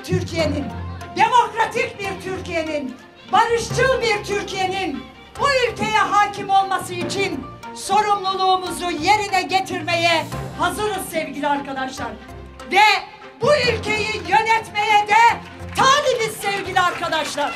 bir Türkiye'nin, demokratik bir Türkiye'nin, barışçıl bir Türkiye'nin bu ülkeye hakim olması için sorumluluğumuzu yerine getirmeye hazırız sevgili arkadaşlar. Ve bu ülkeyi yönetmeye de talibiz sevgili arkadaşlar.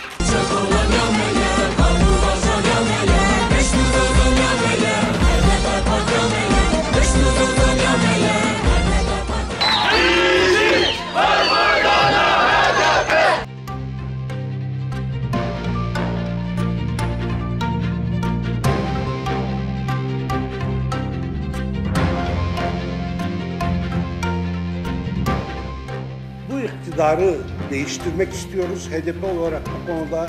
Bu iktidarı değiştirmek istiyoruz. HDP olarak bu konuda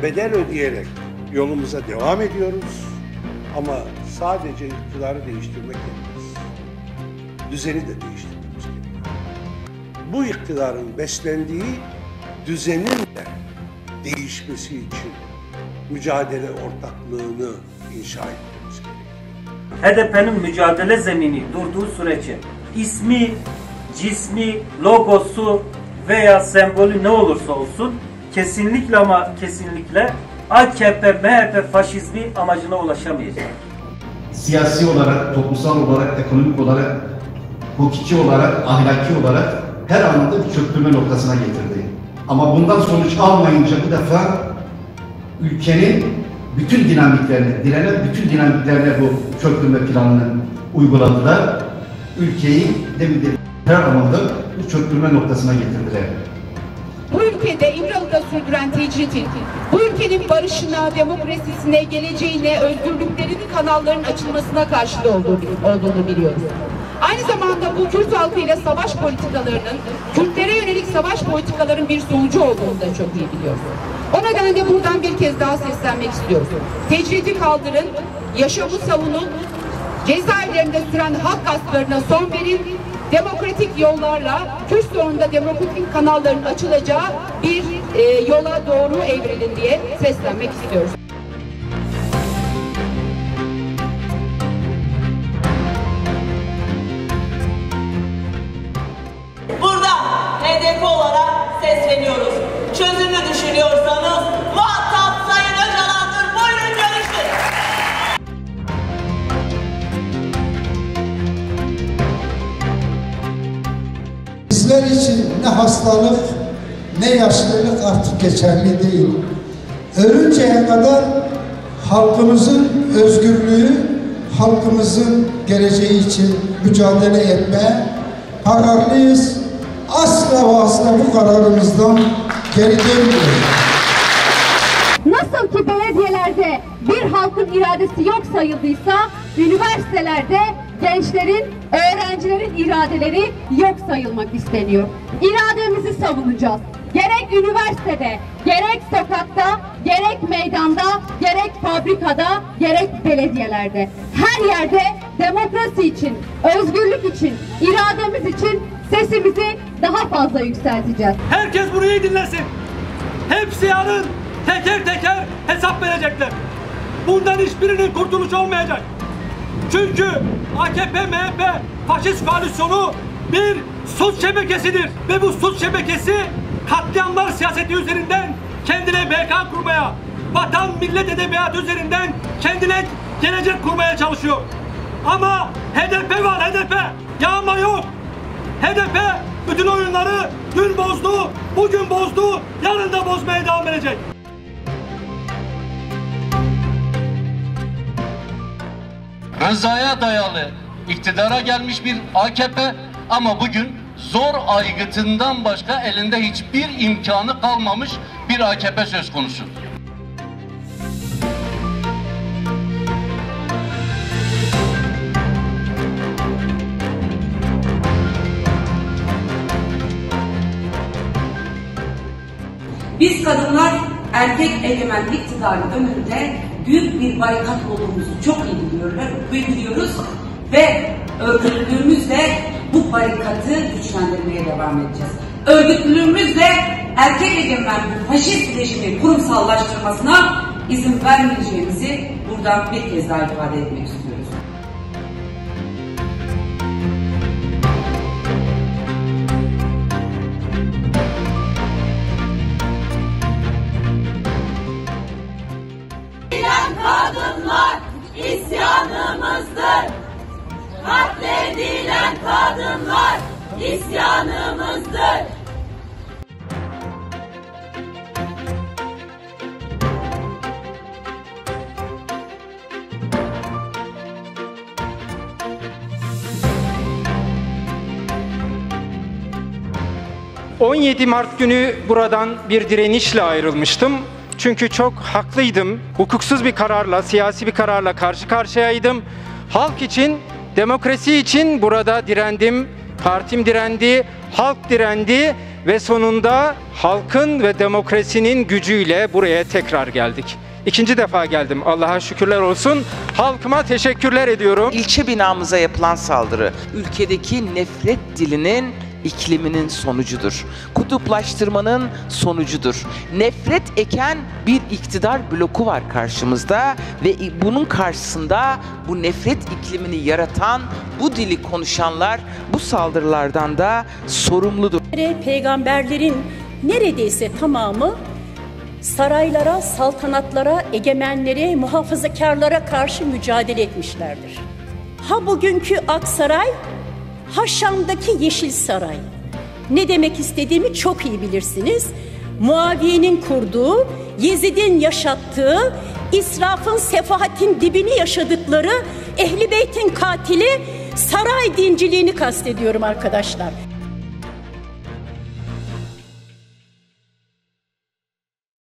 bedel ödeyerek yolumuza devam ediyoruz. Ama sadece iktidarı değiştirmek yetmez. Düzeni de değiştirmemiz gerekiyor. Bu iktidarın beslendiği düzenin de değişmesi için mücadele ortaklığını inşa etmemiz gerekiyor. HDP'nin mücadele zemini durduğu sürece ismi, cismi, logosu veya sembolü ne olursa olsun kesinlikle ama kesinlikle AKP, MHP faşizmi amacına ulaşamayacak. Siyasi olarak, toplumsal olarak, ekonomik olarak, hukuki olarak, ahlaki olarak her anında bir çöktürme noktasına getirdi. Ama bundan sonuç almayınca bu defa ülkenin bütün dinamiklerine, direnen bütün dinamiklerine bu çöktürme planını uyguladılar. Ülkeyi demin her anlamda bu çöktürme noktasına getirdiler. Bu ülkede İmralı'da sürdüren tecritin, bu ülkenin barışına, demokrasisine, geleceğine, özgürlüklerinin kanalların açılmasına karşı olduğunu biliyoruz. Aynı zamanda bu Kürt halkıyla savaş politikalarının, Kürtlere yönelik savaş politikaların bir sonucu olduğunu da çok iyi biliyoruz. O nedenle buradan bir kez daha seslenmek istiyoruz. Tecridi kaldırın, yaşamı savunun, cezaevlerinde süren hak gasplarına son verin, demokratik yollarla Kürt sorununda demokratik kanalların açılacağı bir yola doğru evrilin diye seslenmek istiyoruz. Burada HDP olarak sesleniyoruz. Çözümü düşünüyorsanız muhatap Sayın Öcalan'dır. Buyurun görüşürüz. Bizler için ne hastalık ne yaşlılık artık geçerli değil. Ölünceye kadar halkımızın özgürlüğü, halkımızın geleceği için mücadele etmeye kararlıyız. Asla ve asla bu kararımızdan geri dönmüyoruz. Nasıl ki belediyelerde bir halkın iradesi yok sayıldıysa, üniversitelerde gençlerin, öğrencilerin iradeleri yok sayılmak isteniyor. İrademizi savunacağız. Gerek üniversitede, gerek sokakta, gerek meydanda, gerek fabrikada, gerek belediyelerde. Her yerde demokrasi için, özgürlük için, irademiz için sesimizi daha fazla yükselteceğiz. Herkes burayı dinlesin. Hepsi yarın teker teker hesap verecekler. Bundan hiçbirinin kurtuluşu olmayacak. Çünkü AKP, MHP faşist koalisyonu bir suç şebekesidir. Ve bu suç şebekesi katliamlar siyaseti üzerinden kendine BK kurmaya, vatan millet edebiyatı üzerinden kendine gelecek kurmaya çalışıyor. Ama HDP var, HDP. Yağma yok. HDP bütün oyunları dün bozdu, bugün bozdu, yarın da bozmaya devam edecek. Rızaya dayalı iktidara gelmiş bir AKP ama bugün zor aygıtından başka elinde hiçbir imkanı kalmamış bir AKP söz konusu. Biz kadınlar erkek egemen iktidarın önünde büyük bir barikat olduğumuzu çok iyi biliyoruz ve örgütlülüğümüzle bu barikatı güçlendirmeye devam edeceğiz. Örgütlülüğümüzle erkek egemen bir faşist rejimi kurumsallaştırmasına izin vermeyeceğimizi buradan bir kez daha ifade etmek istiyoruz. katledilen kadınlar isyanımızdır. ...17 Mart günü buradan bir direnişle ayrılmıştım. Çünkü çok haklıydım. Hukuksuz bir kararla, siyasi bir kararla karşı karşıyaydım. Halk için, demokrasi için burada direndim. Partim direndi, halk direndi ve sonunda halkın ve demokrasinin gücüyle buraya tekrar geldik. İkinci defa geldim. Allah'a şükürler olsun. Halkıma teşekkürler ediyorum. İlçe binamıza yapılan saldırı ülkedeki nefret dilinin ikliminin sonucudur. Kutuplaştırmanın sonucudur. Nefret eken bir iktidar bloku var karşımızda ve bunun karşısında bu nefret iklimini yaratan, bu dili konuşanlar bu saldırılardan da sorumludur. Peygamberlerin neredeyse tamamı saraylara, saltanatlara, egemenlere, muhafazakarlara karşı mücadele etmişlerdir. Ha bugünkü Aksaray, ha Şam'daki Yeşil Saray. Ne demek istediğimi çok iyi bilirsiniz. Muaviye'nin kurduğu, Yezid'in yaşattığı, israfın, sefahatin dibini yaşadıkları Ehl-i Beyt'in katili saray dinciliğini kastediyorum arkadaşlar.